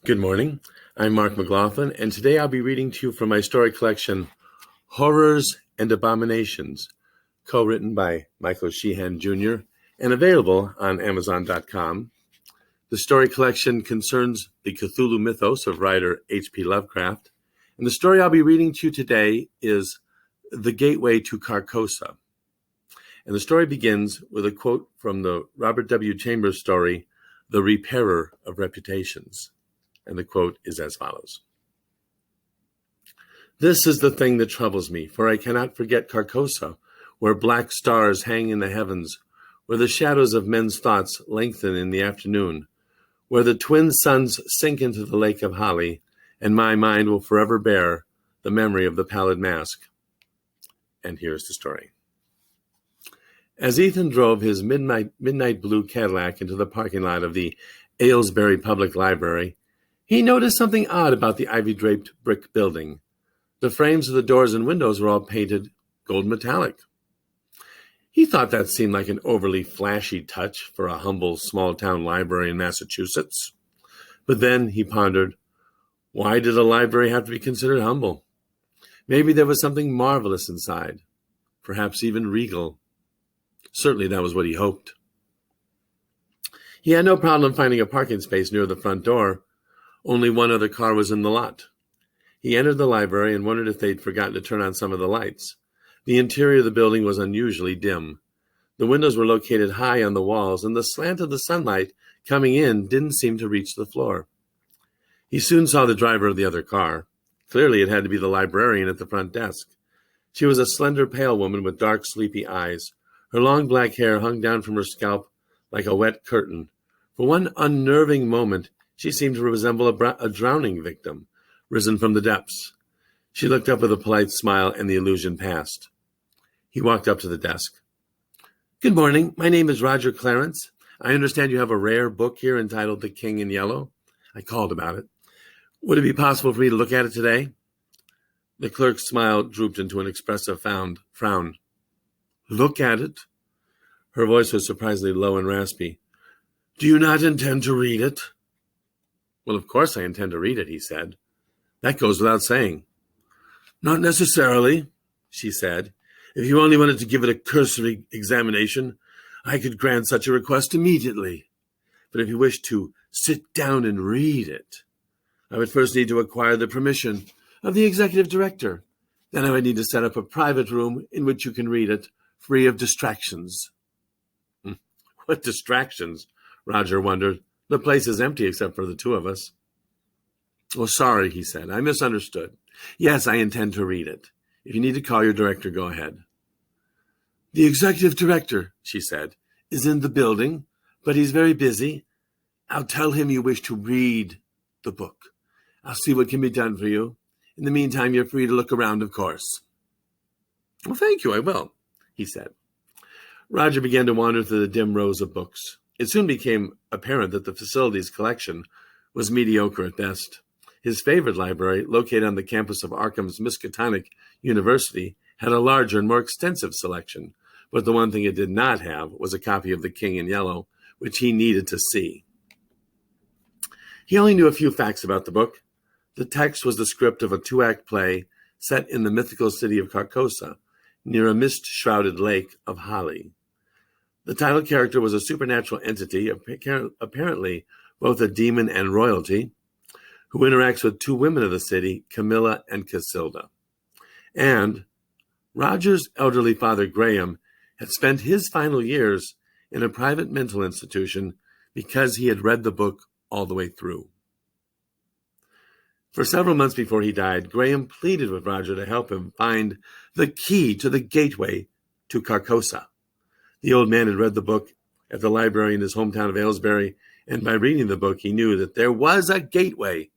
Good morning. I'm Mark McLaughlin, and today I'll be reading to you from my story collection, Horrors and Abominations, co-written by Michael Sheehan Jr. and available on Amazon.com. The story collection concerns the Cthulhu Mythos of writer H.P. Lovecraft, and the story I'll be reading to you today is The Gateway to Carcosa. And the story begins with a quote from the Robert W. Chambers story, The Repairer of Reputations. And the quote is as follows. This is the thing that troubles me, for I cannot forget Carcosa, where black stars hang in the heavens, where the shadows of men's thoughts lengthen in the afternoon, where the twin suns sink into the lake of Holly, and my mind will forever bear the memory of the pallid mask. And here's the story. As Ethan drove his midnight blue Cadillac into the parking lot of the Aylesbury Public Library, he noticed something odd about the ivy-draped brick building. The frames of the doors and windows were all painted gold metallic. He thought that seemed like an overly flashy touch for a humble small-town library in Massachusetts. But then he pondered, why did a library have to be considered humble? Maybe there was something marvelous inside, perhaps even regal. Certainly that was what he hoped. He had no problem finding a parking space near the front door. Only one other car was in the lot. He entered the library and wondered if they'd forgotten to turn on some of the lights. The interior of the building was unusually dim. The windows were located high on the walls, and the slant of the sunlight coming in didn't seem to reach the floor. He soon saw the driver of the other car. Clearly it had to be the librarian at the front desk. She was a slender, pale woman with dark, sleepy eyes. Her long black hair hung down from her scalp like a wet curtain. For one unnerving moment, she seemed to resemble a drowning victim, risen from the depths. She looked up with a polite smile, and the illusion passed. He walked up to the desk. Good morning. My name is Roger Clarence. I understand you have a rare book here entitled The King in Yellow. I called about it. Would it be possible for me to look at it today? The clerk's smile drooped into an expressive frown. Look at it? Her voice was surprisingly low and raspy. Do you not intend to read it? Well, of course I intend to read it, he said. That goes without saying. Not necessarily, she said. If you only wanted to give it a cursory examination, I could grant such a request immediately. But if you wish to sit down and read it, I would first need to acquire the permission of the executive director. Then I would need to set up a private room in which you can read it, free of distractions. What distractions? Roger wondered. The place is empty except for the two of us. Oh, sorry, he said. I misunderstood. Yes, I intend to read it. If you need to call your director, go ahead. The executive director, she said, is in the building, but he's very busy. I'll tell him you wish to read the book. I'll see what can be done for you. In the meantime, you're free to look around, of course. Well, thank you, I will, he said. Roger began to wander through the dim rows of books. It soon became apparent that the facility's collection was mediocre at best. His favorite library, located on the campus of Arkham's Miskatonic University, had a larger and more extensive selection, but the one thing it did not have was a copy of The King in Yellow, which he needed to see. He only knew a few facts about the book. The text was the script of a 2-act play set in the mythical city of Carcosa, near a mist-shrouded lake of Holly. The title character was a supernatural entity, apparently both a demon and royalty, who interacts with two women of the city, Camilla and Casilda. And Roger's elderly father, Graham, had spent his final years in a private mental institution because he had read the book all the way through. For several months before he died, Graham pleaded with Roger to help him find the key to the gateway to Carcosa. The old man had read the book at the library in his hometown of Aylesbury, and by reading the book, he knew that there was a gateway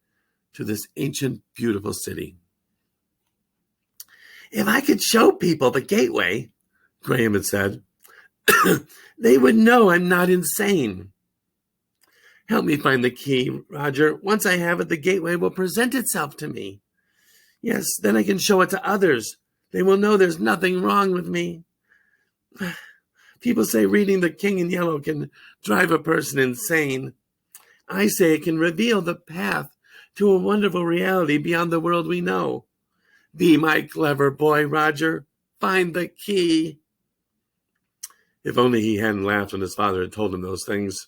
to this ancient, beautiful city. If I could show people the gateway, Graham had said, they would know I'm not insane. Help me find the key, Roger. Once I have it, the gateway will present itself to me. Yes, then I can show it to others. They will know there's nothing wrong with me. People say reading The King in Yellow can drive a person insane. I say it can reveal the path to a wonderful reality beyond the world we know. Be my clever boy, Roger. Find the key. If only he hadn't laughed when his father had told him those things.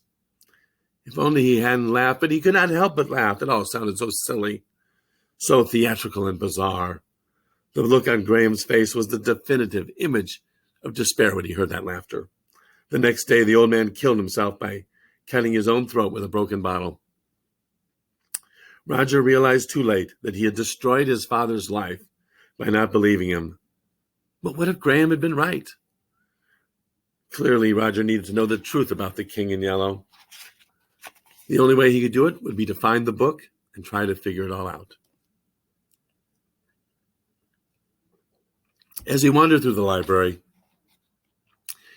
If only he hadn't laughed, but he could not help but laugh. It all sounded so silly, so theatrical and bizarre. The look on Graham's face was the definitive image of despair when he heard that laughter. The next day, the old man killed himself by cutting his own throat with a broken bottle. Roger realized too late that he had destroyed his father's life by not believing him. But what if Graham had been right? Clearly, Roger needed to know the truth about the King in Yellow. The only way he could do it would be to find the book and try to figure it all out. As he wandered through the library,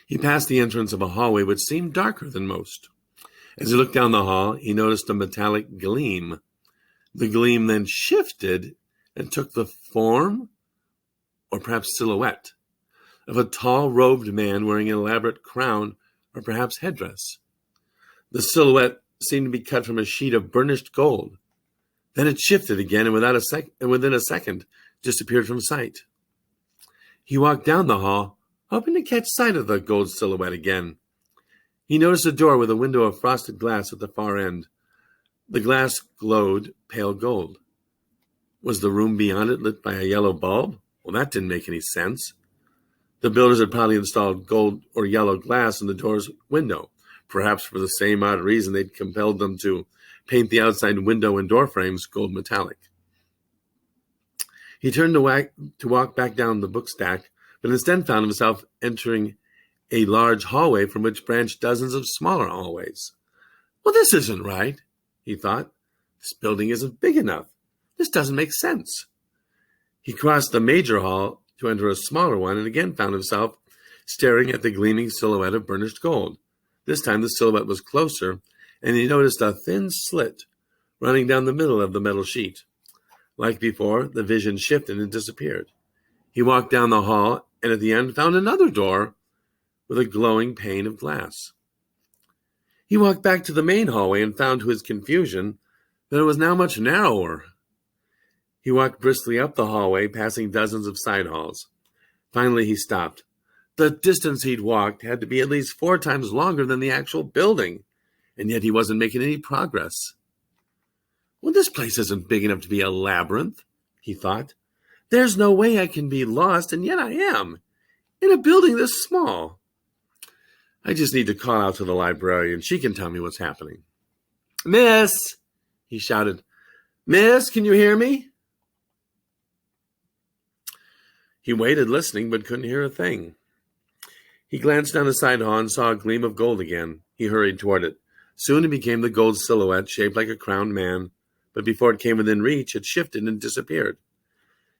he passed the entrance of a hallway which seemed darker than most. As he looked down the hall, he noticed a metallic gleam. The gleam then shifted and took the form, or perhaps silhouette, of a tall robed man wearing an elaborate crown or perhaps headdress. The silhouette seemed to be cut from a sheet of burnished gold. Then it shifted again and within a second disappeared from sight. He walked down the hall, hoping to catch sight of the gold silhouette again. He noticed a door with a window of frosted glass at the far end. The glass glowed pale gold. Was the room beyond it lit by a yellow bulb? Well, that didn't make any sense. The builders had probably installed gold or yellow glass in the door's window, perhaps for the same odd reason they'd compelled them to paint the outside window and door frames gold metallic. He turned to walk back down the book stack, but instead found himself entering a large hallway from which branched dozens of smaller hallways. Well, this isn't right, he thought. This building isn't big enough. This doesn't make sense. He crossed the major hall to enter a smaller one and again found himself staring at the gleaming silhouette of burnished gold. This time the silhouette was closer, and he noticed a thin slit running down the middle of the metal sheet. Like before, the vision shifted and disappeared. He walked down the hall and at the end found another door with a glowing pane of glass. He walked back to the main hallway and found to his confusion that it was now much narrower. He walked briskly up the hallway, passing dozens of side halls. Finally, he stopped. The distance he'd walked had to be at least 4 times longer than the actual building, and yet he wasn't making any progress. Well, this place isn't big enough to be a labyrinth, he thought. There's no way I can be lost, and yet I am, in a building this small. I just need to call out to the librarian. She can tell me what's happening. Miss, he shouted. Miss, can you hear me? He waited, listening, but couldn't hear a thing. He glanced down the side hall and saw a gleam of gold again. He hurried toward it. Soon it became the gold silhouette shaped like a crowned man, but before it came within reach, it shifted and disappeared.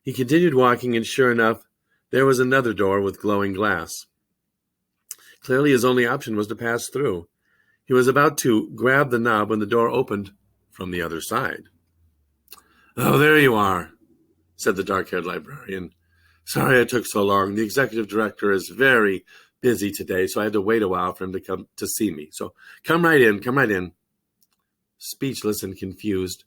He continued walking, and sure enough, there was another door with glowing glass. Clearly, his only option was to pass through. He was about to grab the knob when the door opened from the other side. Oh, there you are, said the dark-haired librarian. Sorry it took so long. The executive director is very busy today, so I had to wait a while for him to come to see me. So come right in. Speechless and confused,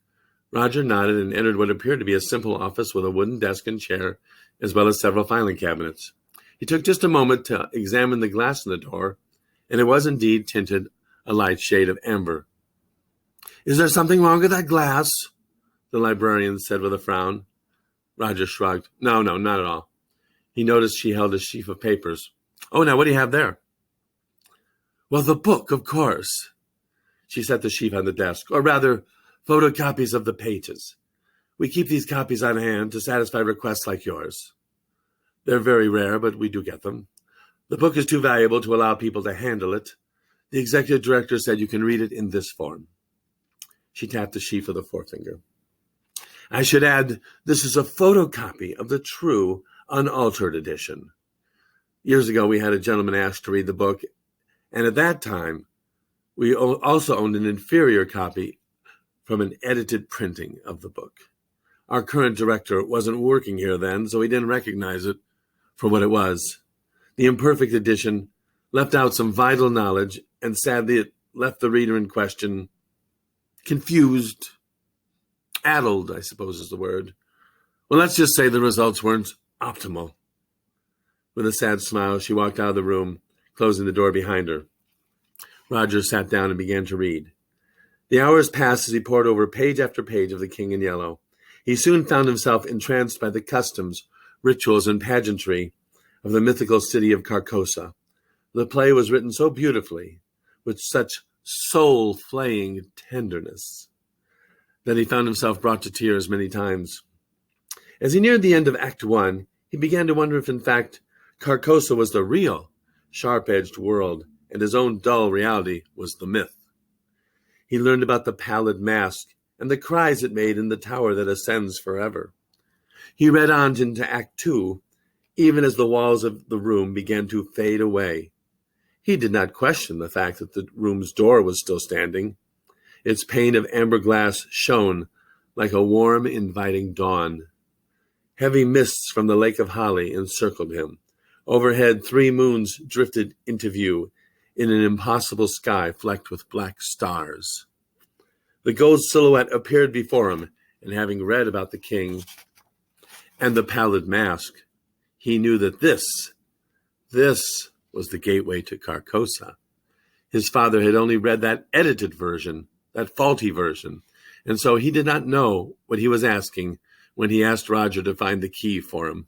Roger nodded and entered what appeared to be a simple office with a wooden desk and chair, as well as several filing cabinets. He took just a moment to examine the glass in the door, and it was indeed tinted a light shade of amber. Is there something wrong with that glass? The librarian said with a frown. Roger shrugged. No, not at all. He noticed she held a sheaf of papers. Oh, now what do you have there? Well, the book, of course. She set the sheaf on the desk, or rather, photocopies of the pages. We keep these copies on hand to satisfy requests like yours. They're very rare, but we do get them. The book is too valuable to allow people to handle it. The executive director said you can read it in this form. She tapped the sheaf with a forefinger. I should add, this is a photocopy of the true, unaltered edition. Years ago, we had a gentleman asked to read the book, and at that time, we also owned an inferior copy from an edited printing of the book. Our current director wasn't working here then, so he didn't recognize it for what it was. The imperfect edition left out some vital knowledge, and sadly it left the reader in question confused, addled, I suppose is the word. Well, let's just say the results weren't optimal. With a sad smile, she walked out of the room, closing the door behind her. Roger sat down and began to read. The hours passed as he pored over page after page of The King in Yellow. He soon found himself entranced by the customs, rituals, and pageantry of the mythical city of Carcosa. The play was written so beautifully, with such soul-flaying tenderness, that he found himself brought to tears many times. As he neared the end of Act 1, he began to wonder if, in fact, Carcosa was the real, sharp-edged world, and his own dull reality was the myth. He learned about the pallid mask and the cries it made in the tower that ascends forever. He read on into Act 2, even as the walls of the room began to fade away. He did not question the fact that the room's door was still standing. Its pane of amber glass shone like a warm, inviting dawn. Heavy mists from the Lake of Holly encircled him. Overhead, 3 moons drifted into view in an impossible sky flecked with black stars. The gold silhouette appeared before him, and having read about the king and the pallid mask, he knew that this was the gateway to Carcosa. His father had only read that edited version, that faulty version, and so he did not know what he was asking when he asked Roger to find the key for him.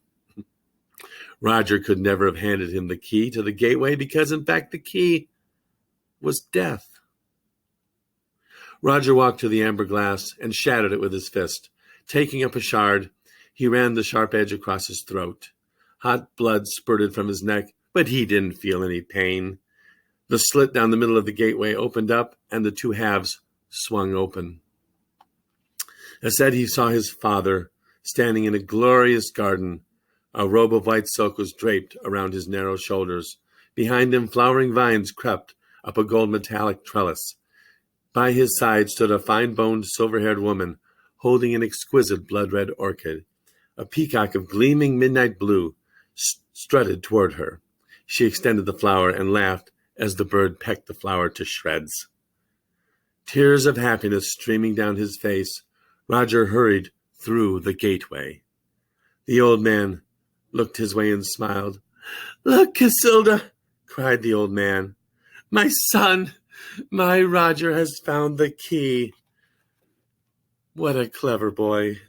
Roger could never have handed him the key to the gateway because, in fact, the key was death. Roger walked to the amber glass and shattered it with his fist. Taking up a shard, he ran the sharp edge across his throat. Hot blood spurted from his neck, but he didn't feel any pain. The slit down the middle of the gateway opened up, and the 2 halves swung open. Instead, he saw his father standing in a glorious garden. A robe of white silk was draped around his narrow shoulders. Behind him, flowering vines crept up a gold metallic trellis. By his side stood a fine-boned, silver-haired woman, holding an exquisite blood-red orchid. A peacock of gleaming midnight blue strutted toward her. She extended the flower and laughed as the bird pecked the flower to shreds. Tears of happiness streaming down his face, Roger hurried through the gateway. The old man looked his way and smiled. "Look, Casilda," cried the old man. "My son, my Roger has found the key." What a clever boy.